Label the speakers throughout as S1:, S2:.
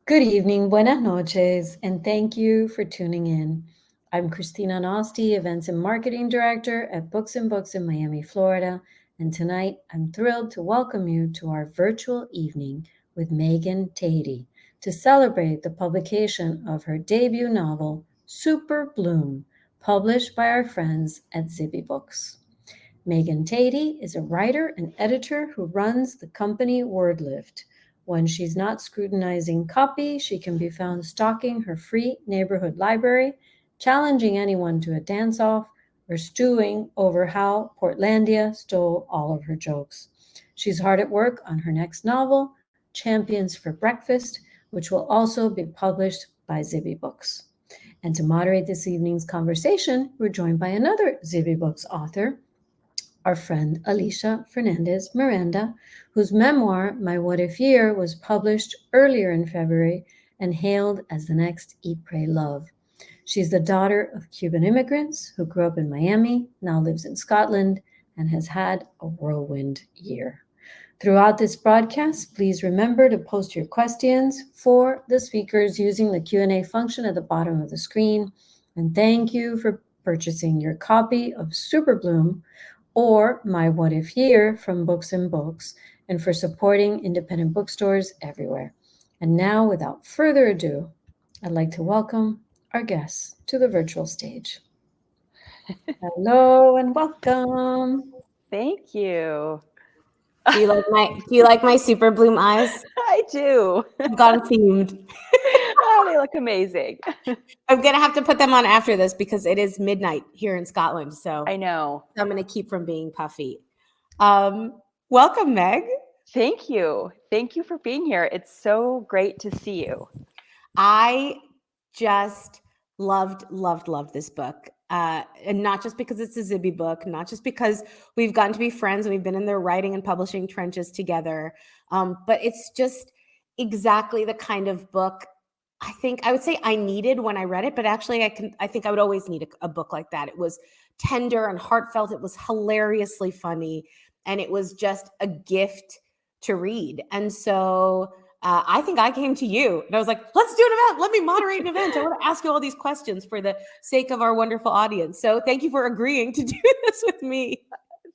S1: Good evening, buenas noches, and thank you for tuning in. I'm Christina Nosti, Events and Marketing Director at Books and Books in Miami, Florida, and tonight I'm thrilled to welcome you to our virtual evening with Megan Tady to celebrate the publication of her debut novel, Super Bloom, published by our friends at Zippy Books. Megan Tady is a writer and editor who runs the company WordLift. When she's not scrutinizing copy, she can be found stalking her free neighborhood library, challenging anyone to a dance off, or stewing over how Portlandia stole all of her jokes. She's hard at work on her next novel, Champions for Breakfast, which will also be published by Zippy Books. And to moderate this evening's conversation, we're joined by another Zippy Books author, our friend Alisha Fernandez Miranda, whose memoir, My What If Year, was published earlier in February and hailed as the next Eat, Pray, Love. She's the daughter of Cuban immigrants who grew up in Miami, now lives in Scotland, and has had a whirlwind year. Throughout this broadcast, please remember to post your questions for the speakers using the Q&A function at the bottom of the screen. And thank you for purchasing your copy of Super Bloom, or My What If Year from Books and Books, and for supporting independent bookstores everywhere. And now, without further ado, I'd like to welcome our guests to the virtual stage. Hello and welcome.
S2: Thank you.
S3: Do you like my super bloom eyes?
S2: I do.
S3: I've gone themed.
S2: Oh, they look amazing.
S3: I'm gonna have to put them on after this because it is midnight here in Scotland. So
S2: I know.
S3: I'm gonna keep from being puffy. Welcome, Meg.
S2: Thank you. Thank you for being here. It's so great to see you.
S3: I just loved this book. And not just because it's a Zibby book, not just because we've gotten to be friends and we've been in their writing and publishing trenches together, but it's just exactly the kind of book I think I would say I needed when I read it, but actually I think I would always need a book like that. It was tender and heartfelt. It was hilariously funny, and it was just a gift to read. And so I think I came to you and I was like, let's do an event. Let me moderate an event. I want to ask you all these questions for the sake of our wonderful audience. So thank you for agreeing to do this with me.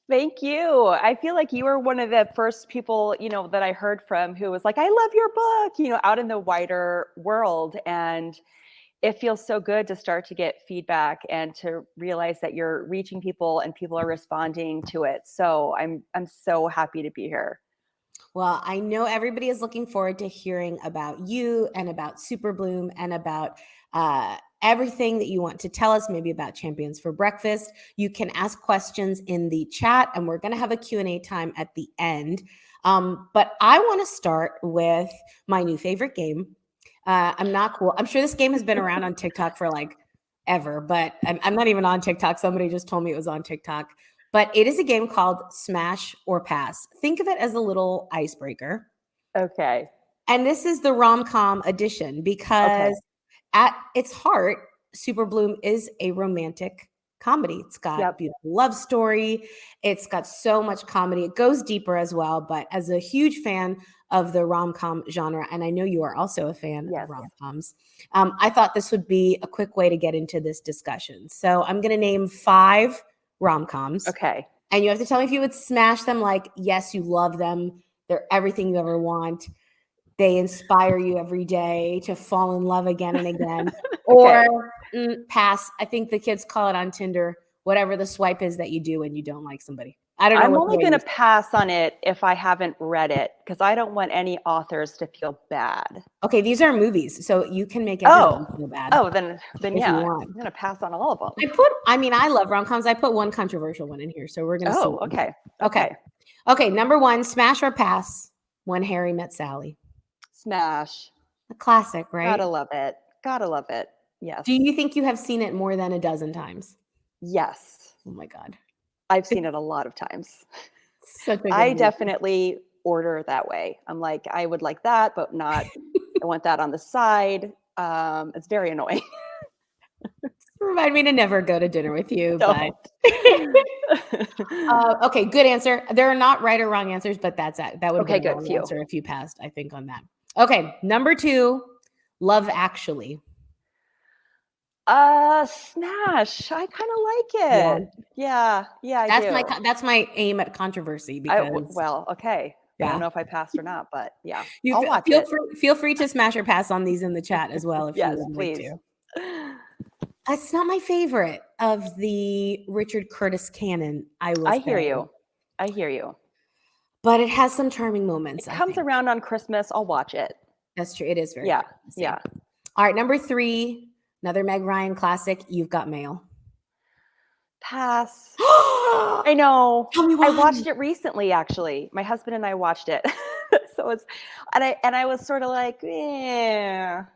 S2: Thank you. I feel like you were one of the first people, that I heard from who was like, I love your book, out in the wider world. And it feels so good to start to get feedback and to realize that you're reaching people and people are responding to it. So I'm so happy to be here.
S3: Well, I know everybody is looking forward to hearing about you and about Super Bloom and about everything that you want to tell us, maybe about Champions for Breakfast. You can ask questions in the chat, and we're going to have a Q&A time at the end. But I want to start with my new favorite game. I'm not cool. I'm sure this game has been around on TikTok for like ever, but I'm not even on TikTok. Somebody just told me it was on TikTok. But it is a game called Smash or Pass. Think of it as a little icebreaker.
S2: Okay.
S3: And this is the rom-com edition because at its heart, Super Bloom is a romantic comedy. It's got a beautiful love story. It's got so much comedy. It goes deeper as well. But as a huge fan of the rom-com genre, and I know you are also a fan of rom-coms, I thought this would be a quick way to get into this discussion. So I'm going to name 5 rom-coms.
S2: Okay.
S3: And you have to tell me if you would smash them like, yes, you love them. They're everything you ever want. They inspire you every day to fall in love again and again. Or pass. I think the kids call it on Tinder, whatever the swipe is that you do when you don't like somebody. I don't know.
S2: I'm only going to pass on it if I haven't read it because I don't want any authors to feel bad.
S3: Okay, these are movies, so you can make everyone feel bad.
S2: Oh, then yeah, I'm going to pass on all of them.
S3: I love rom-coms. I put one controversial one in here, so we're going to see. Okay, number 1, smash or pass, When Harry Met Sally.
S2: Smash.
S3: A classic, right?
S2: Gotta love it. Gotta love it. Yes.
S3: Do you think you have seen it more than a dozen times?
S2: Yes.
S3: Oh my God.
S2: I've seen it a lot of times.
S3: I
S2: definitely order that way. I'm like, I would like that, but not, I want that on the side. It's very annoying.
S3: Remind me to never go to dinner with you.
S2: Don't.
S3: But okay, good answer. There are not right or wrong answers, but that would be a
S2: good
S3: wrong
S2: few.
S3: answer if you passed, I think, on that. Okay, number 2, Love Actually.
S2: Smash. I kind of like
S3: Yeah.
S2: it. Yeah, I do.
S3: That's my aim at controversy because
S2: Well, okay. I
S3: yeah.
S2: don't know if I passed or not, but yeah,
S3: You
S2: I'll watch
S3: feel
S2: it.
S3: feel free to smash or pass on these in the chat as well if you
S2: Yes,
S3: would like
S2: please.
S3: to. It's not my favorite of the Richard Curtis canon, I will
S2: I
S3: say.
S2: hear you.
S3: But it has some charming moments.
S2: It comes around on Christmas. I'll watch it.
S3: That's true. It is very Christmassy.
S2: Yeah.
S3: All right, number 3, another Meg Ryan classic, You've Got Mail.
S2: Pass. I know.
S3: Tell me why.
S2: I watched it recently, actually. My husband and I watched it. So I was sort of like, I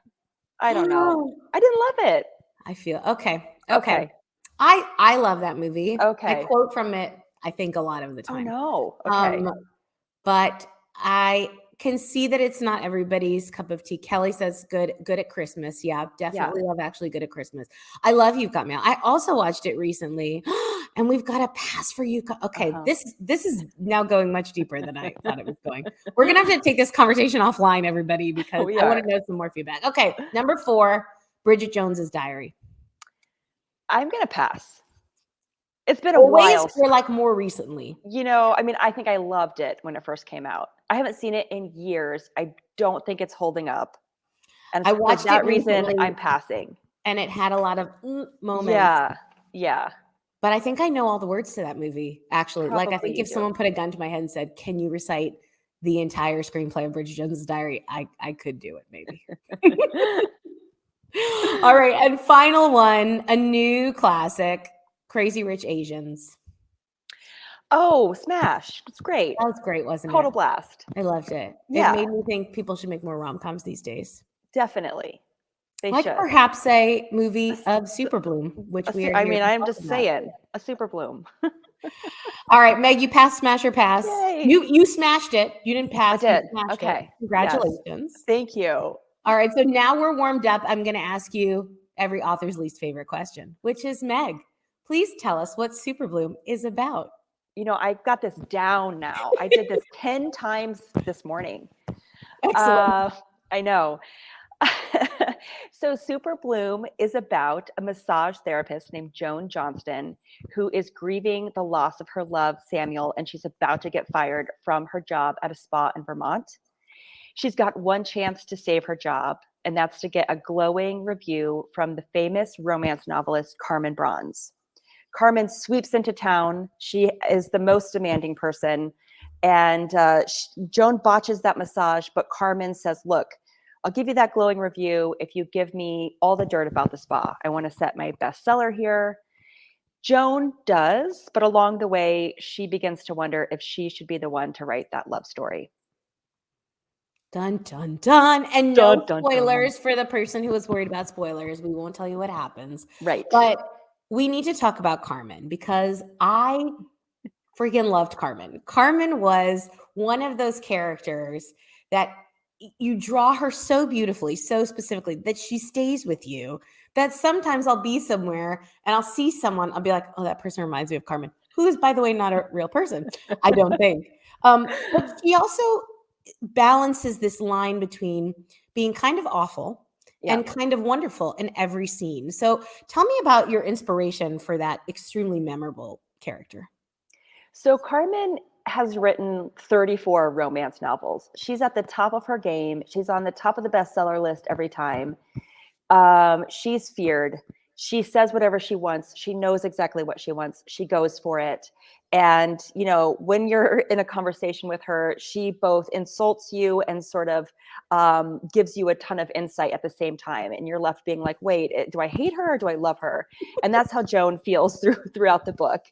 S2: don't know. I didn't love it.
S3: I feel okay. I love that movie.
S2: Okay.
S3: I quote from it, I think, a lot of the time.
S2: Oh no. Okay.
S3: But I can see that it's not everybody's cup of tea. Kelly says good at Christmas. Yeah, definitely Love Actually good at Christmas. I love You've Got Mail. I also watched it recently, and we've got a pass for you. Okay, this is now going much deeper than I thought it was going. We're gonna have to take this conversation offline, everybody, because I want to know some more feedback. Okay, number 4, Bridget Jones's Diary.
S2: I'm gonna pass. It's been a while.
S3: Or like more recently.
S2: I mean, I think I loved it when it first came out. I haven't seen it in years. I don't think it's holding up. And
S3: I watched
S2: for that
S3: it
S2: reason,
S3: recently,
S2: I'm passing.
S3: And it had a lot of moments.
S2: Yeah.
S3: But I think I know all the words to that movie, actually.
S2: Probably
S3: like, I think if someone put a gun to my head and said, can you recite the entire screenplay of Bridget Jones's Diary? I could do it, maybe. All right. And final one, a new classic, Crazy Rich Asians.
S2: Oh, smash. It's great.
S3: That was great, wasn't it?
S2: Total blast.
S3: I loved it.
S2: Yeah.
S3: It made me think people should make more rom-coms these days.
S2: Definitely. They should.
S3: Perhaps a movie of Super Bloom, which
S2: I'm just saying, a Super Bloom.
S3: All right, Meg, you passed Smash or Pass.
S2: Yay.
S3: You smashed it. You didn't pass.
S2: I did.
S3: Okay. Congratulations.
S2: Yes. Thank you.
S3: All right, so now we're warmed up. I'm going to ask you every author's least favorite question, which is, Meg, please tell us what Super Bloom is about.
S2: I've got this down now. I did this 10 times this morning.
S3: Excellent.
S2: I know. So Super Bloom is about a massage therapist named Joan Johnston, who is grieving the loss of her love, Samuel, and she's about to get fired from her job at a spa in Vermont. She's got one chance to save her job, and that's to get a glowing review from the famous romance novelist Carmen Bronze. Carmen sweeps into town. She is the most demanding person, and Joan botches that massage, but Carmen says, look, I'll give you that glowing review if you give me all the dirt about the spa. I want to set my bestseller here. Joan does, but along the way, she begins to wonder if she should be the one to write that love story.
S3: Dun, dun, dun. And no spoilers for the person who was worried about spoilers. We won't tell you what happens.
S2: Right.
S3: But we need to talk about Carmen because I freaking loved Carmen. Carmen was one of those characters that you draw her so beautifully, so specifically that she stays with you, that sometimes I'll be somewhere and I'll see someone, I'll be like, oh, that person reminds me of Carmen, who is, by the way, not a real person, I don't think. But she also balances this line between being kind of awful and kind of wonderful in every scene. So tell me about your inspiration for that extremely memorable character.
S2: So Carmen has written 34 romance novels. She's at the top of her game. She's on the top of the bestseller list every time. She's feared. She says whatever she wants. She knows exactly what she wants. She goes for it. And, when you're in a conversation with her, she both insults you and sort of gives you a ton of insight at the same time. And you're left being like, wait, do I hate her or do I love her? And that's how Joan feels throughout the book.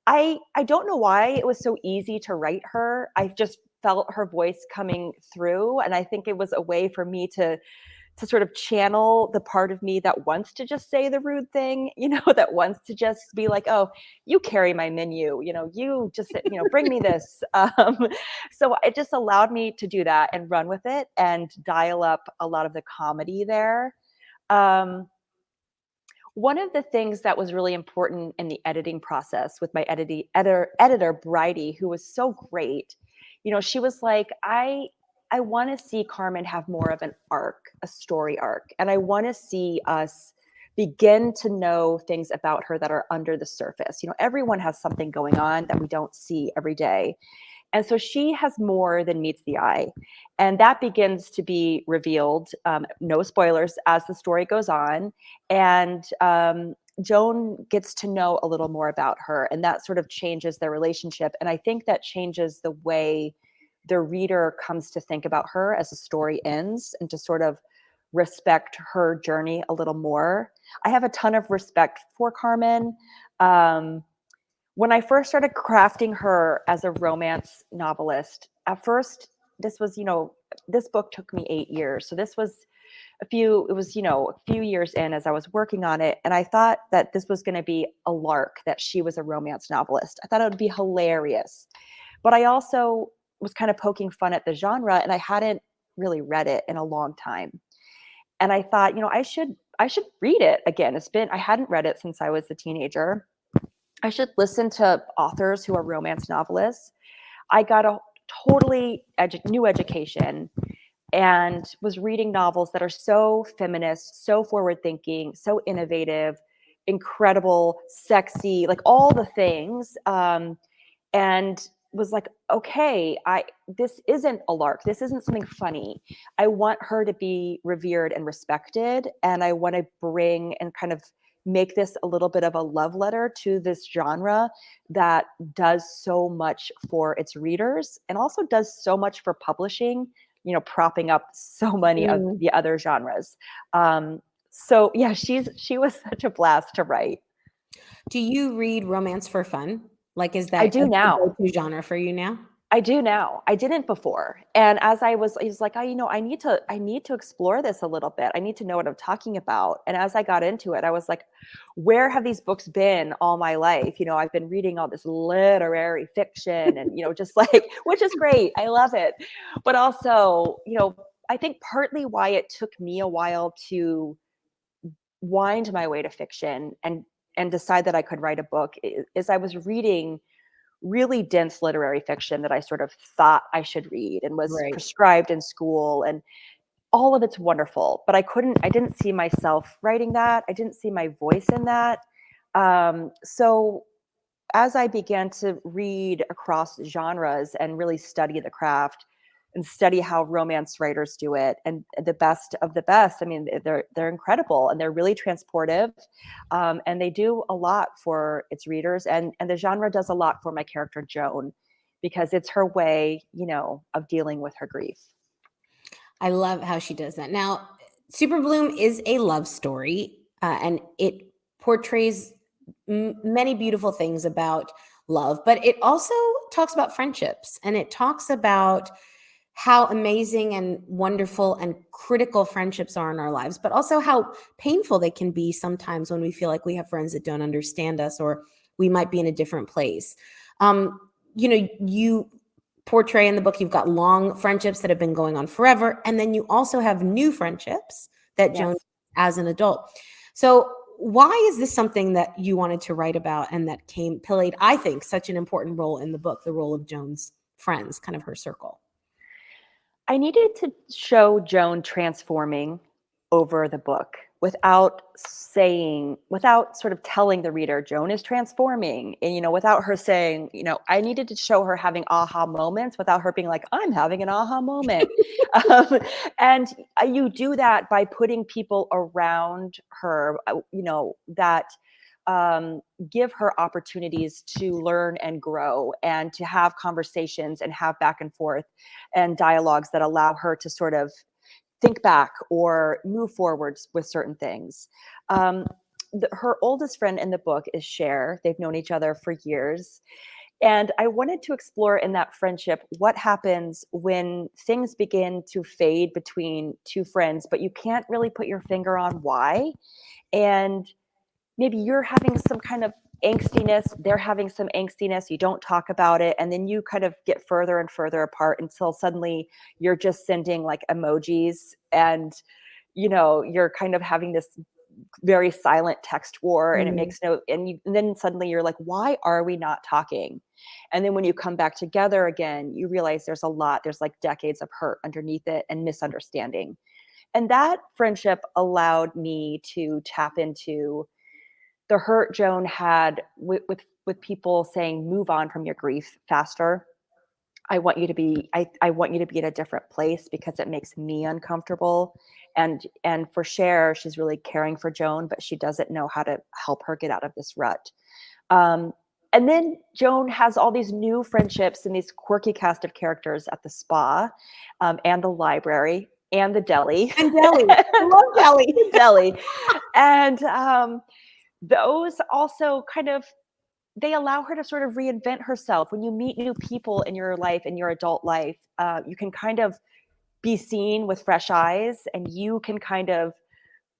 S2: I don't know why it was so easy to write her. I just felt her voice coming through. And I think it was a way for me to sort of channel the part of me that wants to just say the rude thing, that wants to just be like, oh, you carry my menu, you just, bring me this. So it just allowed me to do that and run with it and dial up a lot of the comedy there. One of the things that was really important in the editing process with my editor, Bridie, who was so great, she was like, I want to see Carmen have more of an arc, a story arc. And I want to see us begin to know things about her that are under the surface. Everyone has something going on that we don't see every day. And so she has more than meets the eye. And that begins to be revealed, no spoilers, as the story goes on. And Joan gets to know a little more about her, and that sort of changes their relationship. And I think that changes the way the reader comes to think about her as the story ends, and to sort of respect her journey a little more. I have a ton of respect for Carmen. When I first started crafting her as a romance novelist, at first, this was, this book took me 8 years. So this was a few years in as I was working on it. And I thought that this was going to be a lark, that she was a romance novelist. I thought it would be hilarious. But I also was kind of poking fun at the genre, and I hadn't really read it in a long time. And I thought, I should read it again. I hadn't read it since I was a teenager. I should listen to authors who are romance novelists. I got a totally new education and was reading novels that are so feminist, so forward-thinking, so innovative, incredible, sexy, like all the things. And was like, okay, this isn't a lark. This isn't something funny. I want her to be revered and respected. And I want to bring and kind of make this a little bit of a love letter to this genre that does so much for its readers and also does so much for publishing, propping up so many of the other genres. So yeah, she was such a blast to write.
S3: Do you read romance for fun? Like, is that
S2: I do now.
S3: a go-to genre for you now?
S2: I do now. I didn't before. And as I was like, I need to explore this a little bit. I need to know what I'm talking about. And as I got into it, I was like, where have these books been all my life? I've been reading all this literary fiction and, just like, which is great. I love it. But also, I think partly why it took me a while to wind my way to fiction and decide that I could write a book is I was reading really dense literary fiction that I sort of thought I should read and was prescribed in school, and all of it's wonderful, but I didn't see myself writing that. I didn't see my voice in that. So as I began to read across genres and really study the craft and study how romance writers do it, and the best of the best, I mean, they're incredible and they're really transportive, and they do a lot for its readers, and the genre does a lot for my character Joan, because it's her way, of dealing with her grief.
S3: I love how she does that. Now, Super Bloom is a love story, and it portrays many beautiful things about love, but it also talks about friendships, and it talks about how amazing and wonderful and critical friendships are in our lives, but also how painful they can be sometimes when we feel like we have friends that don't understand us, or we might be in a different place. You portray in the book, you've got long friendships that have been going on forever, and then you also have new friendships that Joan as an adult. So why is this something that you wanted to write about, and that played, I think, such an important role in the book, the role of Joan's friends, kind of her circle?
S2: I needed to show Joan transforming over the book without sort of telling the reader Joan is transforming, and without her saying, I needed to show her having aha moments without her being like, I'm having an aha moment. And you do that by putting people around her, that give her opportunities to learn and grow, and to have conversations and have back and forth and dialogues that allow her to sort of think back or move forwards with certain things. Her oldest friend in the book is Cher. They've known each other for years. And I wanted to explore in that friendship what happens when things begin to fade between two friends, but you can't really put your finger on why. And maybe you're having some kind of angstiness, they're having some angstiness, you don't talk about it, and then you kind of get further and further apart until suddenly you're just sending like emojis, and you're kind of having this very silent text war, and it makes and then suddenly you're like, why are we not talking? And then when you come back together again, you realize there's like decades of hurt underneath it and misunderstanding. And that friendship allowed me to tap into the hurt Joan had with people saying, move on from your grief faster. I want you to be in a different place because it makes me uncomfortable. And for Cher, she's really caring for Joan, but she doesn't know how to help her get out of this rut. And then Joan has all these new friendships and these quirky cast of characters at the spa, and the library and the deli.
S3: And deli. I love deli.
S2: Deli. And those also kind of, they allow her to sort of reinvent herself. When you meet new people in your life, in your adult life, you can kind of be seen with fresh eyes, and you can kind of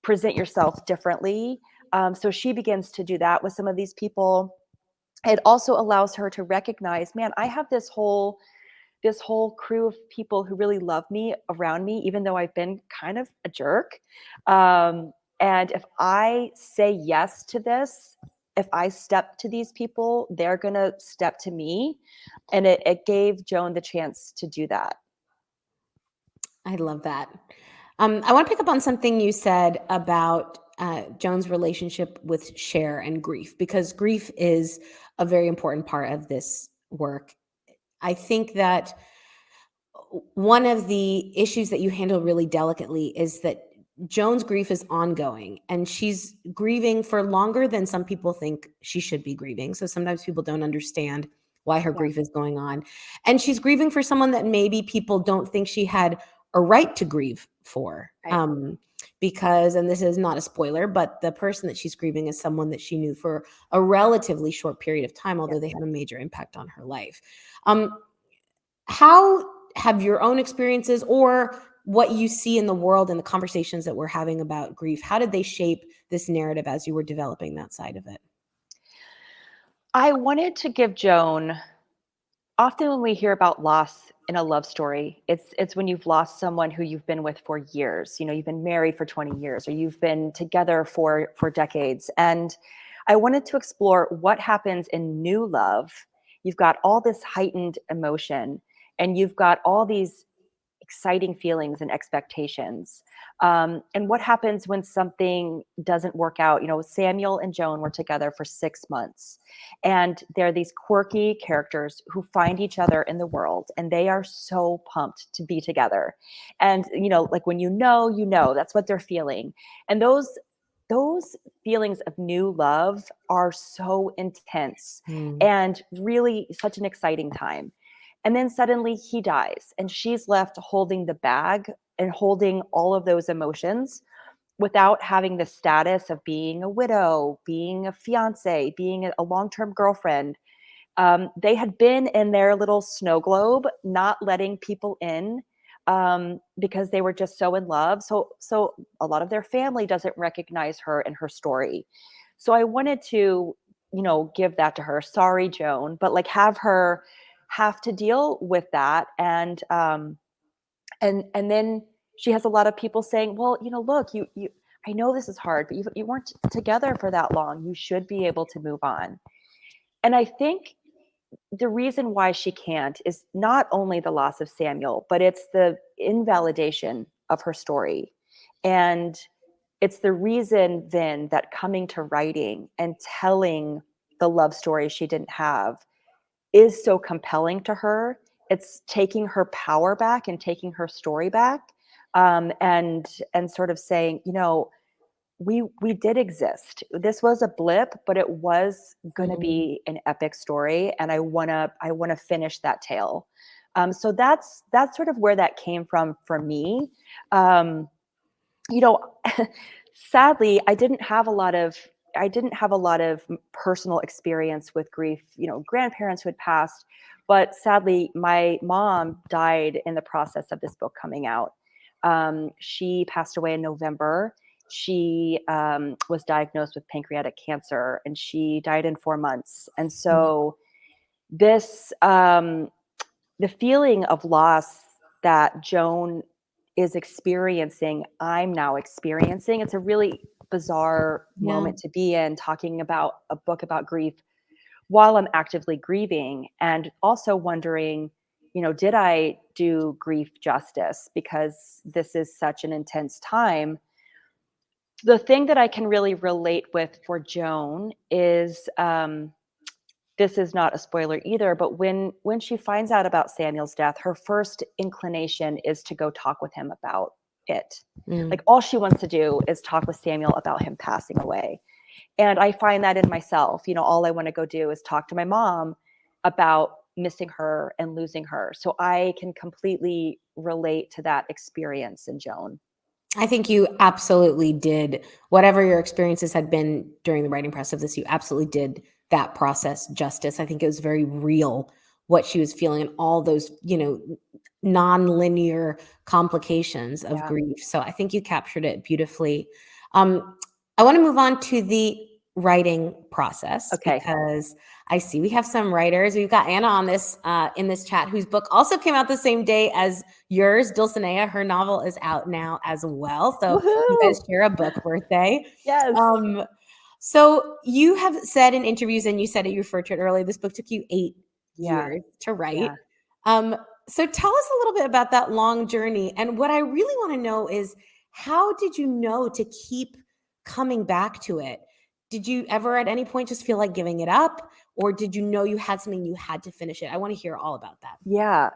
S2: present yourself differently. So she begins to do that with some of these people. It also allows her to recognize, man, I have this whole crew of people who really love me around me, even though I've been kind of a jerk. And if I say yes to this, if I step to these people, they're going to step to me. And it gave Joan the chance to do that.
S3: I love that. I want to pick up on something you said about Joan's relationship with Cher and grief, because grief is a very important part of this work. I think that one of the issues that you handle really delicately is that Joan's grief is ongoing, and she's grieving for longer than some people think she should be grieving. So sometimes people don't understand why her grief is going on. And she's grieving for someone that maybe people don't think she had a right to grieve for.
S2: Right.
S3: Because, and this is not a spoiler, but the person that she's grieving is someone that she knew for a relatively short period of time, although they had a major impact on her life. How have your own experiences, or what you see in the world and the conversations that we're having about grief, how did they shape this narrative as you were developing that side of it?
S2: I wanted to give Joan, often when we hear about loss in a love story, it's when you've lost someone who you've been with for years. You know, you've been married for 20 years, or you've been together for decades. And I wanted to explore what happens in new love. You've got all this heightened emotion, and you've got all these exciting feelings and expectations. And what happens when something doesn't work out? You know, Samuel and Joan were together for 6 months, and they're these quirky characters who find each other in the world, and they are so pumped to be together. And, you know, like when you know, that's what they're feeling. And those feelings of new love are so intense and really such an exciting time. And then suddenly he dies, and she's left holding the bag and holding all of those emotions without having the status of being a widow, being a fiance, being a long-term girlfriend. They had been in their little snow globe, not letting people in, because they were just so in love. So a lot of their family doesn't recognize her and her story. So I wanted to, you know, give that to her. Sorry, Joan, but like have her have to deal with that. And then she has a lot of people saying, well, you know, look, you I know this is hard, but you weren't together for that long. You should be able to move on. And I think the reason why she can't is not only the loss of Samuel, but it's the invalidation of her story. And it's the reason then that coming to writing and telling the love story she didn't have is so compelling to her. It's taking her power back and taking her story back, and sort of saying, you know, we did exist. This was a blip, but it was going to be an epic story, and I wanna finish that tale. So that's sort of where that came from for me. You know, sadly, I didn't have a lot of personal experience with grief. You know, grandparents who had passed, but sadly, my mom died in the process of this book coming out. She passed away in November. She was diagnosed with pancreatic cancer, and she died in 4 months. And so this, the feeling of loss that Joan is experiencing, I'm now experiencing. It's a really bizarre
S3: Yeah.
S2: moment to be in, talking about a book about grief while I'm actively grieving, and also wondering, did I do grief justice? Because this is such an intense time. The thing that I can really relate with for Joan is, this is not a spoiler either, but when she finds out about Samuel's death, her first inclination is to go talk with him about it. Like, all she wants to do is talk with Samuel about him passing away. And I find that in myself. All I want to go do is talk to my mom about missing her and losing her. So I can completely relate to that experience in Joan.
S3: I think you absolutely did whatever your experiences had been during the writing process of this. You absolutely did that process justice. I think it was very real what she was feeling and all those, non-linear complications of
S2: Yeah.
S3: grief. So I think you captured it beautifully. I want to move on to the writing process because I see we have some writers. We've got Anna on this in this chat, whose book also came out the same day as yours, Dulcinea. Her novel is out now as well. So you guys share a book birthday.
S2: Yes.
S3: So you have said in interviews, and you said it, you referred to it earlier, this book took you 8 years to write.
S2: Yeah.
S3: So tell us a little bit about that long journey. And what I really want to know is, how did you know to keep coming back to it? Did you ever at any point just feel like giving it up? Or did you know you had something you had to finish it? I want to hear all about that.
S2: Yeah.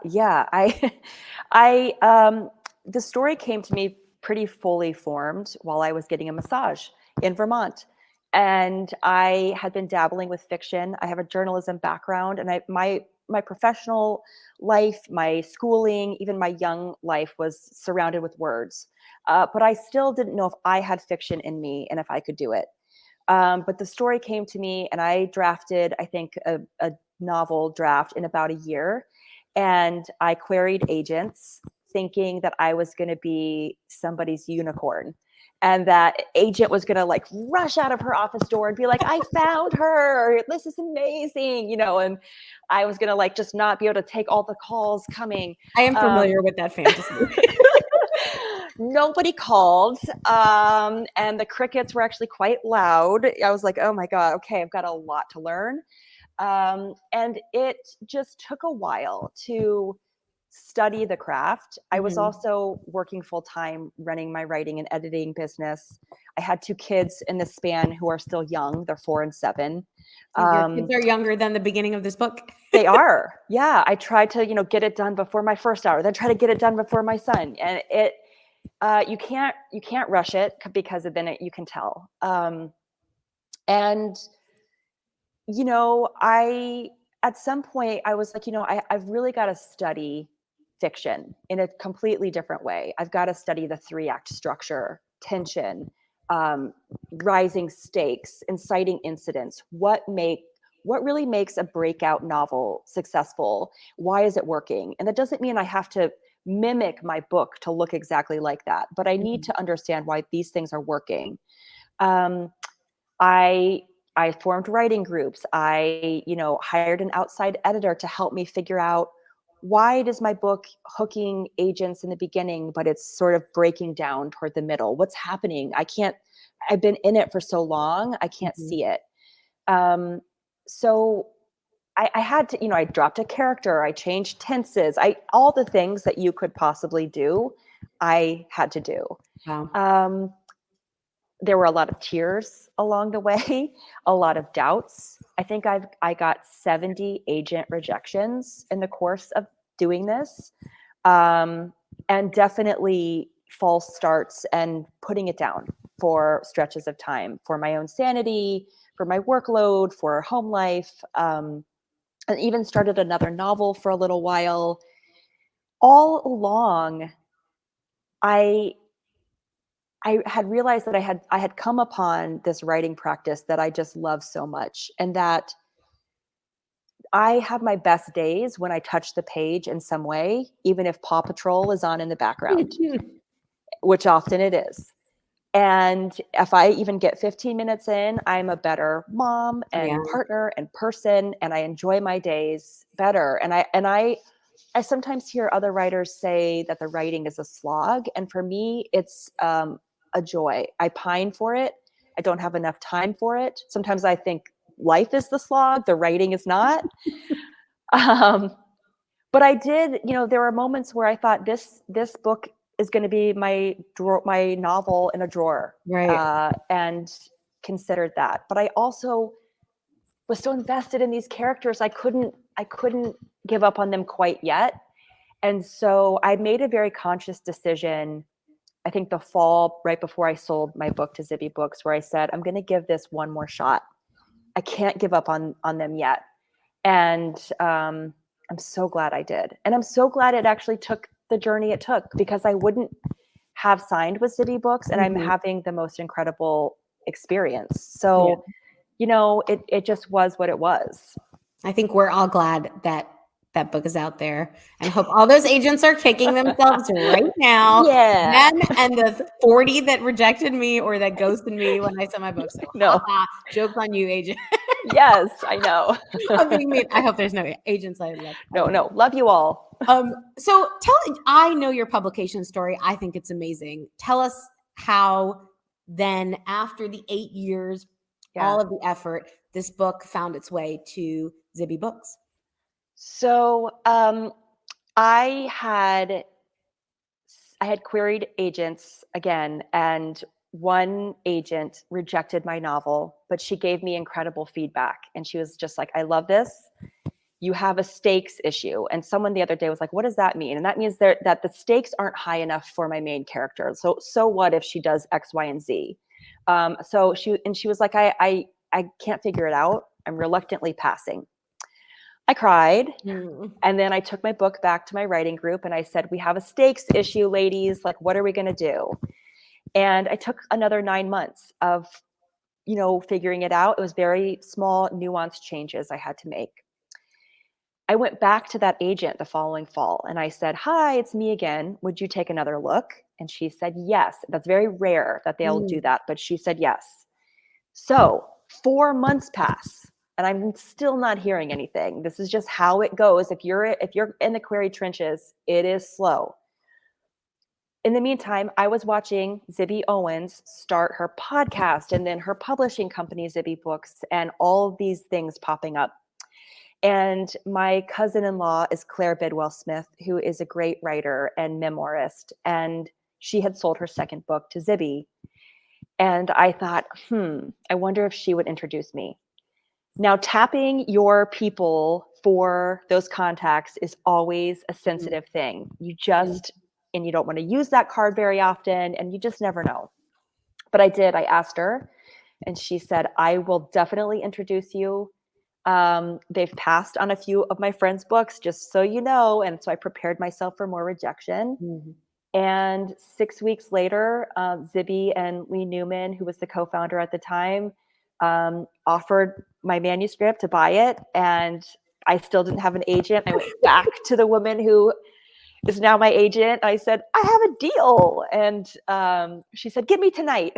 S2: The story came to me pretty fully formed while I was getting a massage in Vermont. And I had been dabbling with fiction. I have a journalism background, and my professional life, my schooling, even my young life was surrounded with words. But I still didn't know if I had fiction in me and if I could do it. But the story came to me, and I drafted, I think, a novel draft in about a year. And I queried agents, thinking that I was going to be somebody's unicorn. And that agent was going to like rush out of her office door and be like, I found her. This is amazing. And I was going to like just not be able to take all the calls coming.
S3: I am familiar with that fantasy.
S2: Nobody called. And the crickets were actually quite loud. I was like, oh my God, okay, I've got a lot to learn. And it just took a while to study the craft. I was also working full time running my writing and editing business. I had 2 kids in this span who are still young. They're 4 and 7.
S3: Your kids are younger than the beginning of this book.
S2: They are. Yeah. I tried to, get it done before my first hour, then try to get it done before my son. And you can't rush it because then you can tell. And at some point I was like, I've really got to study fiction in a completely different way. I've got to study the 3-act structure, tension, rising stakes, inciting incidents. What really makes a breakout novel successful? Why is it working? And that doesn't mean I have to mimic my book to look exactly like that, but I need to understand why these things are working. I formed writing groups. I, hired an outside editor to help me figure out, why does my book hooking agents in the beginning, but it's sort of breaking down toward the middle? What's happening? I've been in it for so long, I can't see it. So I had to, I dropped a character, I changed tenses, all the things that you could possibly do, I had to do.
S3: Wow.
S2: There were a lot of tears along the way, a lot of doubts. I think I got 70 agent rejections in the course of doing this, and definitely false starts and putting it down for stretches of time, for my own sanity, for my workload, for home life, and even started another novel for a little while. All along, I had realized that I had come upon this writing practice that I just love so much, and that I have my best days when I touch the page in some way, even if Paw Patrol is on in the background, which often it is. And if I even get 15 minutes in, I'm a better mom and partner and person, and I enjoy my days better. And I sometimes hear other writers say that the writing is a slog, and for me, it's a joy. I pine for it. I don't have enough time for it. Sometimes I think life is the slog, the writing is not. But I did, there were moments where I thought this book is going to be my novel in a drawer,
S3: Right.
S2: and considered that. But I also was so invested in these characters, I couldn't give up on them quite yet. And so I made a very conscious decision, I think the fall right before I sold my book to Zibby Books, where I said, I'm going to give this one more shot. I can't give up on them yet. And I'm so glad I did. And I'm so glad it actually took the journey it took, because I wouldn't have signed with Zibby Books, and I'm having the most incredible experience. So, it just was what it was.
S3: I think we're all glad that that book is out there, and hope all those agents are kicking themselves right now.
S2: Yeah.
S3: Them and the 40 that rejected me or that ghosted me when I sent my book. So
S2: No.
S3: Joke's on you, agent.
S2: Yes, I know.
S3: I'm being mean. I hope there's no agents I love.
S2: No, love you all.
S3: So I know your publication story. I think it's amazing. Tell us how then, after the 8 years, all of the effort, this book found its way to Zibby Books.
S2: So I had queried agents again, and one agent rejected my novel, but she gave me incredible feedback. And she was just like, I love this. You have a stakes issue. And someone the other day was like, what does that mean? And that means that the stakes aren't high enough for my main character. So what if she does X, Y, and Z? So she was like, I can't figure it out. I'm reluctantly passing. I cried. And then I took my book back to my writing group and I said, we have a stakes issue, ladies. Like, what are we going to do? And I took another 9 months of, figuring it out. It was very small, nuanced changes I had to make. I went back to that agent the following fall and I said, hi, it's me again. Would you take another look? And she said, yes. That's very rare that they'll do that, but she said, yes. So 4 months pass and I'm still not hearing anything. This is just how it goes. If you're in the query trenches, it is slow. In the meantime, I was watching Zibby Owens start her podcast and then her publishing company, Zibby Books, and all of these things popping up. And my cousin-in-law is Claire Bidwell-Smith, who is a great writer and memoirist. And she had sold her second book to Zibby. And I thought, I wonder if she would introduce me. Now, tapping your people for those contacts is always a sensitive thing. You just, and you don't want to use that card very often, and you just never know. But I did. I asked her, and she said, I will definitely introduce you. They've passed on a few of my friends' books, just so you know. And so I prepared myself for more rejection. And 6 weeks later, Zibby and Lee Newman, who was the co-founder at the time, offered my manuscript to buy it. And I still didn't have an agent. I went back to the woman who is now my agent. I said, I have a deal. And she said, give me tonight.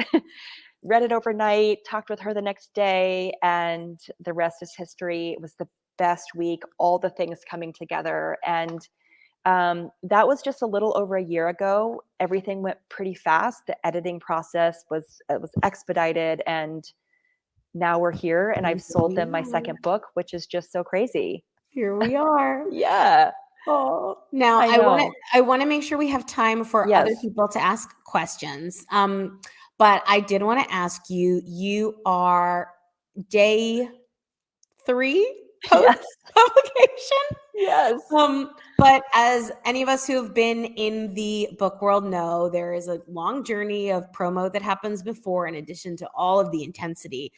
S2: Read it overnight, talked with her the next day, and the rest is history. It was the best week, all the things coming together. And that was just a little over a year ago. Everything went pretty fast. The editing process was expedited, and now we're here, and I've sold them my second book, which is just so crazy.
S3: Here we are.
S2: Yeah.
S3: Oh, now I want to make sure we have time for other people to ask questions. But I did want to ask you, you are day 3 post publication.
S2: Yes.
S3: But as any of us who have been in the book world know, there is a long journey of promo that happens before, in addition to all of the intensity.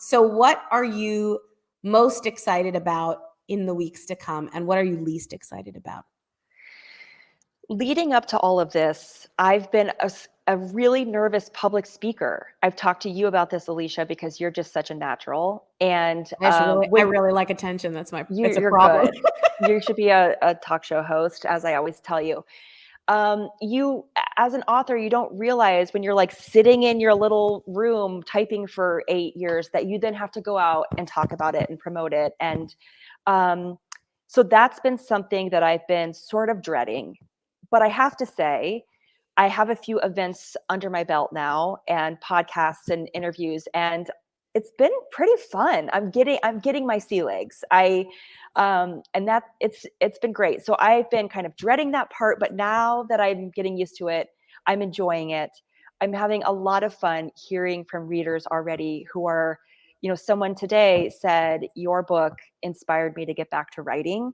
S3: So what are you most excited about in the weeks to come, and what are you least excited about?
S2: Leading up to all of this, I've been a really nervous public speaker. I've talked to you about this, Alisha, because you're just such a natural. And
S3: I really like attention. That's it's a
S2: you're
S3: problem.
S2: Good. You should be a talk show host, as I always tell you. You, as an author, you don't realize when you're like sitting in your little room typing for 8 years that you then have to go out and talk about it and promote it. And so that's been something that I've been sort of dreading. But I have to say, I have a few events under my belt now and podcasts and interviews, and it's been pretty fun. I'm getting my sea legs. And that it's been great. So I've been kind of dreading that part, but now that I'm getting used to it, I'm enjoying it. I'm having a lot of fun hearing from readers already who are, someone today said, your book inspired me to get back to writing.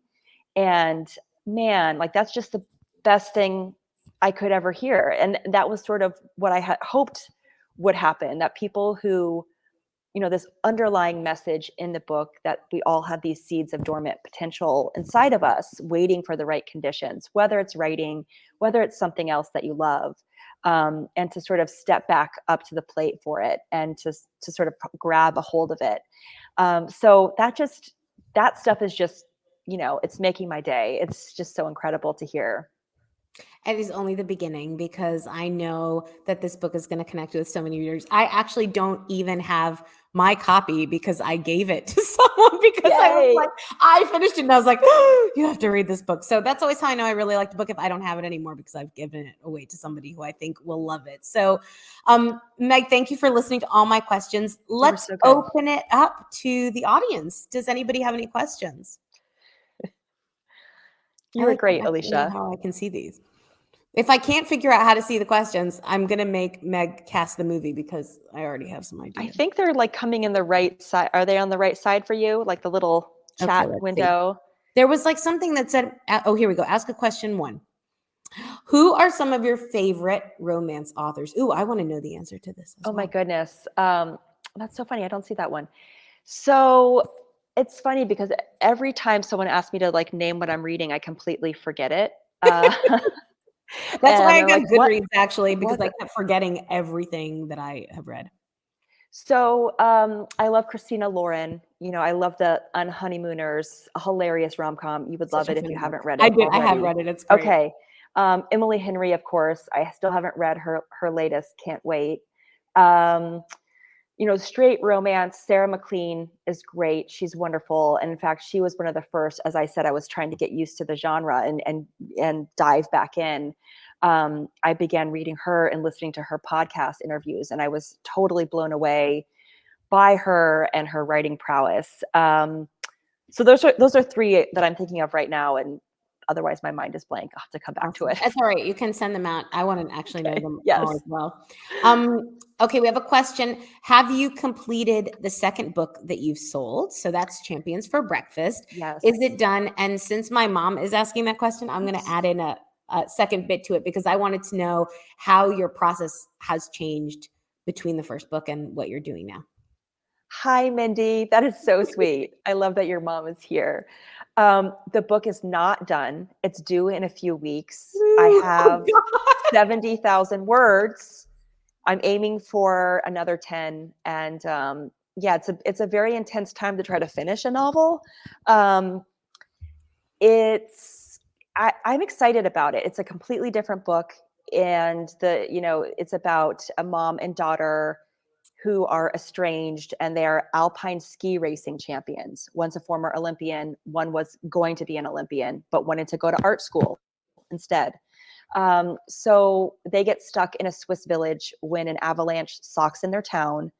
S2: And man, like that's just the best thing I could ever hear. And that was sort of what I had hoped would happen, that people who, this underlying message in the book that we all have these seeds of dormant potential inside of us waiting for the right conditions, whether it's writing, whether it's something else that you love, and to sort of step back up to the plate for it and to sort of grab a hold of it. So that stuff is just, it's making my day. It's just so incredible to hear.
S3: It is only the beginning, because I know that this book is going to connect with so many readers. I actually don't even have my copy because I gave it to someone because I was
S2: Yay.
S3: like, I finished it and I was like, oh, you have to read this book. So that's always how I know I really like the book if I don't have it anymore, because I've given it away to somebody who I think will love it. So Meg, thank you for listening to all my questions. Let's
S2: so good.
S3: open it up to the audience. Does anybody have any questions?
S2: You were great, Alisha.
S3: How I can see these. If I can't figure out how to see the questions, I'm going to make Meg cast the movie because I already have some ideas.
S2: I think they're like coming in the right side. Are they on the right side for you? Like the little chat window?
S3: See. There was like something that said, oh, here we go. Ask a question 1. Who are some of your favorite romance authors? Ooh, I want to know the answer to this.
S2: My goodness. That's so funny. I don't see that one. So it's funny because every time someone asks me to like name what I'm reading, I completely forget it.
S3: That's why I got Goodreads actually, because I kept forgetting everything that I have read.
S2: So I love Christina Lauren. I love the Unhoneymooners, a hilarious rom-com. You would love it if you haven't read it.
S3: I did. Already. I have read it. It's great.
S2: Okay. Emily Henry, of course. I still haven't read her latest. Can't wait. Straight romance. Sarah McLean is great. She's wonderful. And in fact, she was one of the first, as I said, I was trying to get used to the genre and dive back in. I began reading her and listening to her podcast interviews, and I was totally blown away by her and her writing prowess. So those are 3 that I'm thinking of right now, and otherwise my mind is blank. I'll have to come back to it.
S3: That's all right. You can send them out. I want to actually know them all as well. Okay, we have a question. Have you completed the second book that you've sold? So that's Champions for Breakfast.
S2: Yes.
S3: Is it done? And since my mom is asking that question, I'm going to add in a second bit to it, because I wanted to know how your process has changed between the first book and what you're doing now.
S2: Hi, Mindy. That is so sweet. I love that your mom is here. The book is not done. It's due in a few weeks. I have 70,000 words. I'm aiming for another 10. And it's a very intense time to try to finish a novel. I'm excited about it. It's a completely different book. And it's about a mom and daughter who are estranged, and they're alpine ski racing champions. One's a former Olympian. One was going to be an Olympian, but wanted to go to art school instead. So they get stuck in a Swiss village when an avalanche socks in their town,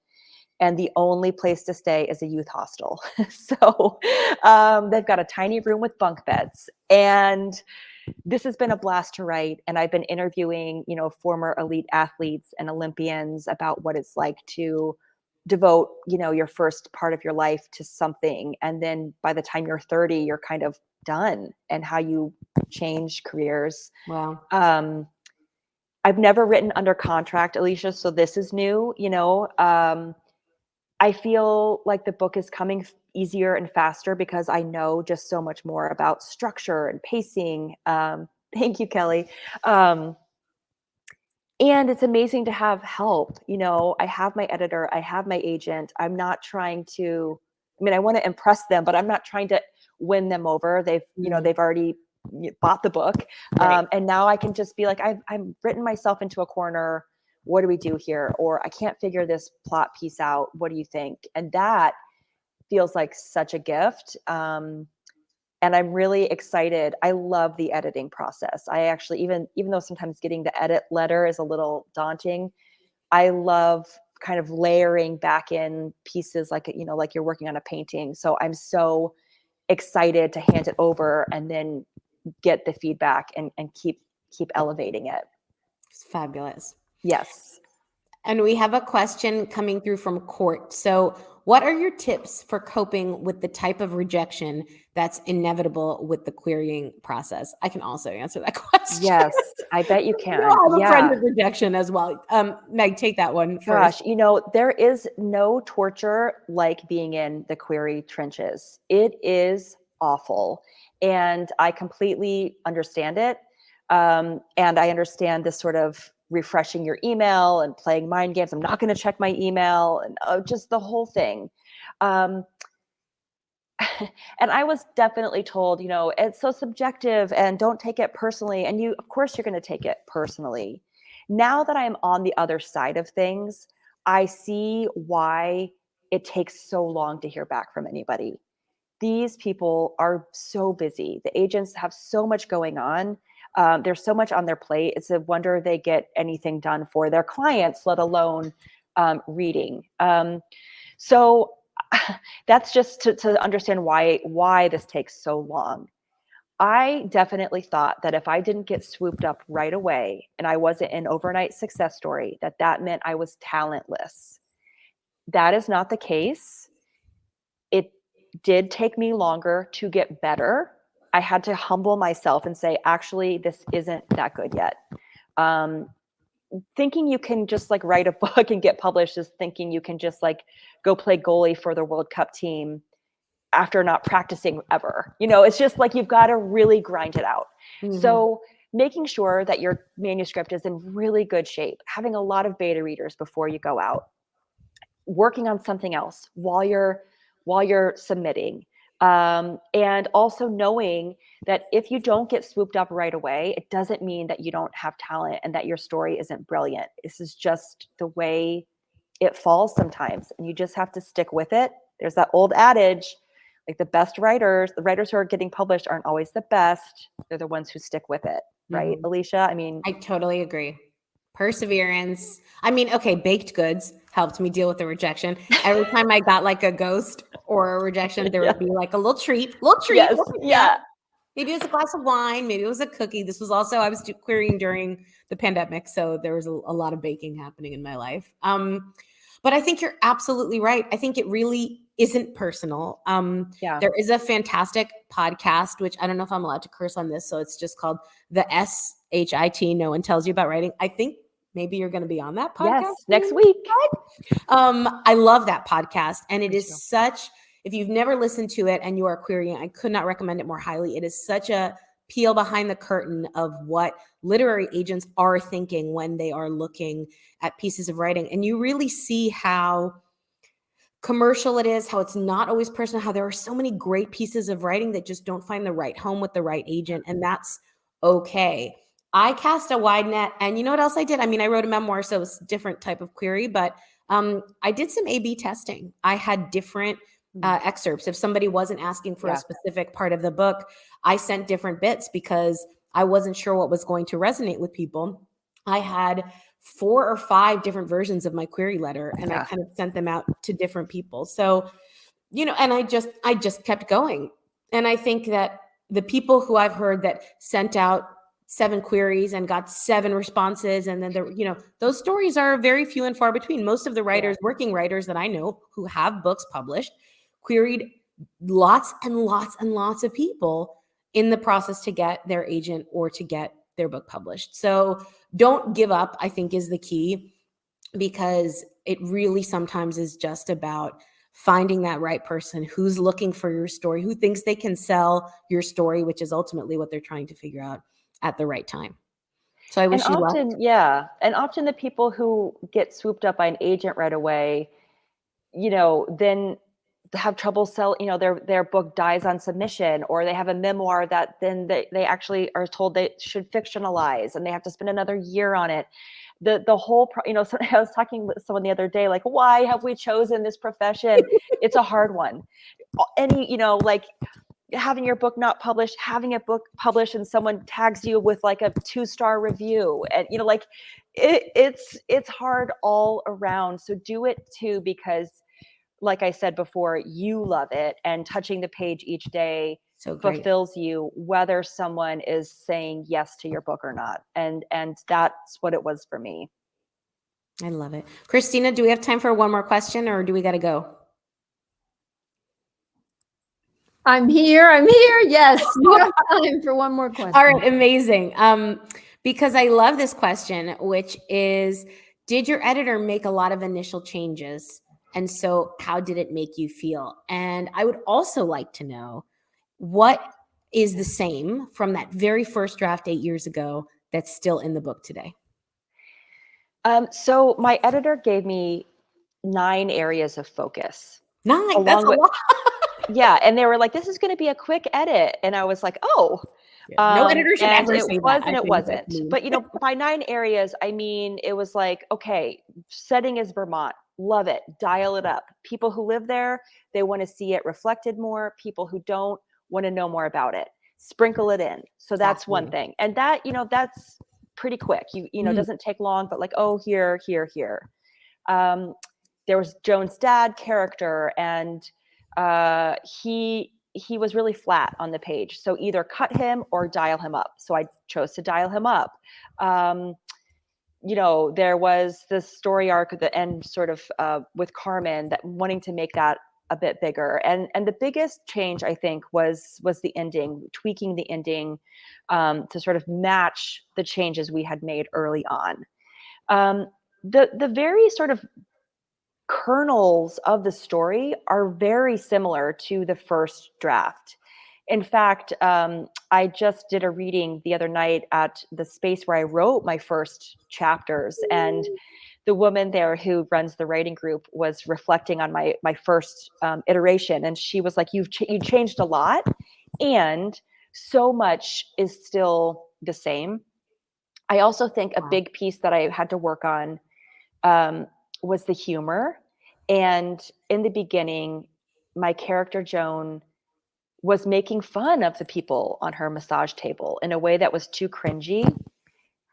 S2: and the only place to stay is a youth hostel. So they've got a tiny room with bunk beds, and this has been a blast to write. And I've been interviewing, former elite athletes and Olympians about what it's like to devote, your first part of your life to something. And then by the time you're 30, you're kind of done, and how you change careers.
S3: Wow.
S2: I've never written under contract, Alisha, so this is new, I feel like the book is coming easier and faster because I know just so much more about structure and pacing. Thank you, Kelly. And it's amazing to have help. I have my editor, I have my agent. I'm not trying to, I want to impress them, but I'm not trying to win them over. They've already bought the book.
S3: Right.
S2: And now I can just be like, I've written myself into a corner. What do we do here? Or I can't figure this plot piece out. What do you think? And that feels like such a gift. And I'm really excited. I love the editing process. I actually, even though sometimes getting the edit letter is a little daunting, I love kind of layering back in pieces like, like you're working on a painting. So I'm so excited to hand it over and then get the feedback and keep elevating it.
S3: It's fabulous.
S2: Yes.
S3: And we have a question coming through from Court. So, what are your tips for coping with the type of rejection that's inevitable with the querying process? I can also answer that question.
S2: Yes, I bet you can.
S3: I'm a friend of rejection as well. Meg, take that one first.
S2: Gosh, there is no torture like being in the query trenches. It is awful. And I completely understand it. And I understand this sort of refreshing your email and playing mind games. I'm not going to check my email and just the whole thing. And I was definitely told, it's so subjective and don't take it personally. And of course, you're going to take it personally. Now that I'm on the other side of things, I see why it takes so long to hear back from anybody. These people are so busy. The agents have so much going on. There's so much on their plate. It's a wonder they get anything done for their clients, let alone reading. So that's just to understand why this takes so long. I definitely thought that if I didn't get swooped up right away and I wasn't an overnight success story, that meant I was talentless. That is not the case. It did take me longer to get better. I had to humble myself and say, actually, this isn't that good yet. Thinking you can just like write a book and get published is thinking you can just like go play goalie for the World Cup team after not practicing ever. It's just like you've got to really grind it out. Mm-hmm. So making sure that your manuscript is in really good shape, having a lot of beta readers before you go out, working on something else while you're submitting. And also knowing that if you don't get swooped up right away, it doesn't mean that you don't have talent and that your story isn't brilliant. This is just the way it falls sometimes, and you just have to stick with it. There's that old adage, like the writers who are getting published aren't always the best. They're the ones who stick with it. Right, Alisha?
S3: I totally agree. Perseverance. Okay, baked goods helped me deal with the rejection. Every time I got like a ghost or a rejection, there would be like a little treat.
S2: Yes. Yeah.
S3: Maybe it was a glass of wine. Maybe it was a cookie. This was also, I was querying during the pandemic. So there was a lot of baking happening in my life. But I think you're absolutely right. I think it really isn't personal. There is a fantastic podcast, which I don't know if I'm allowed to curse on this. So it's just called The SHIT. No One Tells You About Writing. I think maybe you're going to be on that podcast.
S2: Yes, next week.
S3: I love that podcast. And it is such, if you've never listened to it and you are querying, I could not recommend it more highly. It is such a peel behind the curtain of what literary agents are thinking when they are looking at pieces of writing. And you really see how commercial it is, how it's not always personal, how there are so many great pieces of writing that just don't find the right home with the right agent. And that's okay. I cast a wide net. And you know what else I did? I wrote a memoir, so it's a different type of query, but I did some A/B testing. I had different excerpts. If somebody wasn't asking for a specific part of the book, I sent different bits because I wasn't sure what was going to resonate with people. I had 4 or 5 different versions of my query letter, and I kind of sent them out to different people. So, and I just kept going. And I think that the people who I've heard that sent out 7 queries and got 7 responses, and then those stories are very few and far between. Most of the writers, working writers that I know who have books published, queried lots and lots and lots of people in the process to get their agent or to get their book published. So don't give up, I think, is the key, because it really sometimes is just about finding that right person who's looking for your story, who thinks they can sell your story, which is ultimately what they're trying to figure out at the right time. So I wish you luck.
S2: And often the people who get swooped up by an agent right away, then have trouble selling, their book dies on submission, or they have a memoir that then they actually are told they should fictionalize and they have to spend another year on it. The whole, so I was talking with someone the other day, like, why have we chosen this profession? It's a hard one. having your book not published, having a book published and someone tags you with like a 2-star review, and you know, like it's hard all around. So do it too, because like I said before, you love it, and touching the page each day fulfills you, whether someone is saying yes to your book or not. And that's what it was for me.
S3: I love it. Christina, do we have time for one more question, or do we got to go?
S1: I'm here. Yes, we have time for one more question.
S3: All right, amazing. Because I love this question, which is, did your editor make a lot of initial changes? And so how did it make you feel? And I would also like to know, what is the same from that very first draft 8 years ago that's still in the book today?
S2: So my editor gave me 9 areas of focus.
S3: 9? That's a lot.
S2: Yeah. And they were like, this is going to be a quick edit. And I was like, oh,
S3: no editor should ever say that.
S2: And it wasn't. But, you know, by 9 areas, I mean, it was like, okay, setting is Vermont. Love it. Dial it up. People who live there, they want to see it reflected more. People who don't want to know more about it. Sprinkle it in. So that's one thing. And that, you know, that's pretty quick. You know, doesn't take long, but like, oh, here. There was Joan's dad character, and he was really flat on the page. So either cut him or dial him up. So I chose to dial him up. You know, there was this story arc at the end, sort of with Carmen, that wanting to make that a bit bigger. And the biggest change, I think, was the ending, tweaking the ending to sort of match the changes we had made early on. The very sort of kernels of the story are very similar to the first draft. In fact, I just did a reading the other night at the space where I wrote my first chapters, and the woman there who runs the writing group was reflecting on my first iteration, and she was like, you changed a lot, and so much is still the same. I also think a big piece that I had to work on was the humor. And in the beginning, my character Joan was making fun of the people on her massage table in a way that was too cringy.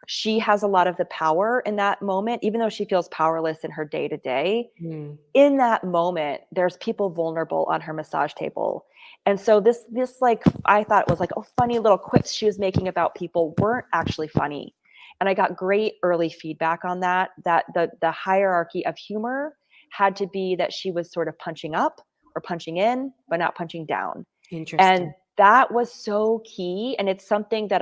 S2: She has a lot of the power in that moment, even though she feels powerless in her day-to-day. In that moment, there's people vulnerable on her massage table. And so this like, I thought it was like, oh, funny little quips she was making about people weren't actually funny. And I got great early feedback on that the hierarchy of humor had to be that she was sort of punching up or punching in, but not punching down.
S3: Interesting.
S2: And that was so key. And it's something that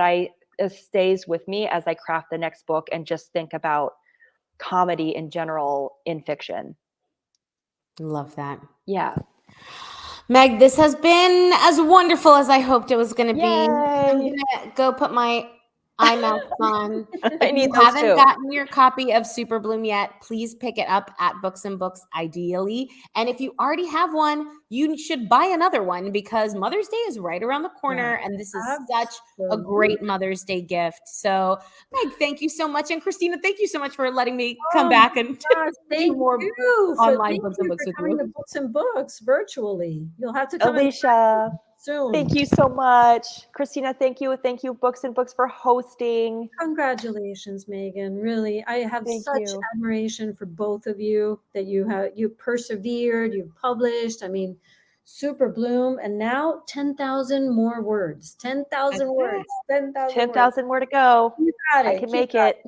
S2: stays with me as I craft the next book and just think about comedy in general in fiction.
S3: Love that.
S2: Yeah.
S3: Meg, this has been as wonderful as I hoped it was going to be. I'm going to go put my eye mask on.
S2: I need
S3: if you haven't gotten your copy of Super Bloom yet, please pick it up at Books and Books, ideally. And if you already have one, you should buy another one, because Mother's Day is right around the corner, and this is such a great Mother's Day gift. So, Meg, thank you so much. And Christina, thank you so much for letting me come back and do more online Books and Books with you.
S1: Books and Books virtually. You'll have to come,
S2: Alisha.
S1: Soon.
S2: Thank you so much. Christina, thank you. Thank you, Books and Books, for hosting.
S1: Congratulations, Megan. Really, I have such admiration for both of you, that you persevered, you've published. I mean, Super Bloom, and now 10,000 more words. 10,000 words.
S2: 10,000 more to go.
S1: You got it.
S2: I can make it.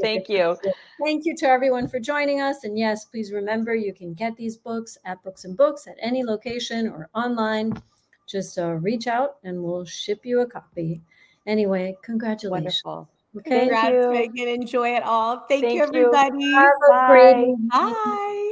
S2: Thank you.
S1: Thank you to everyone for joining us. And yes, please remember, you can get these books at Books and Books at any location or online. Just reach out and we'll ship you a copy. Anyway, congratulations.
S2: Wonderful.
S1: Okay.
S3: Congrats, Megan. Enjoy it all. Thank you, everybody.
S1: Have a great
S3: Bye.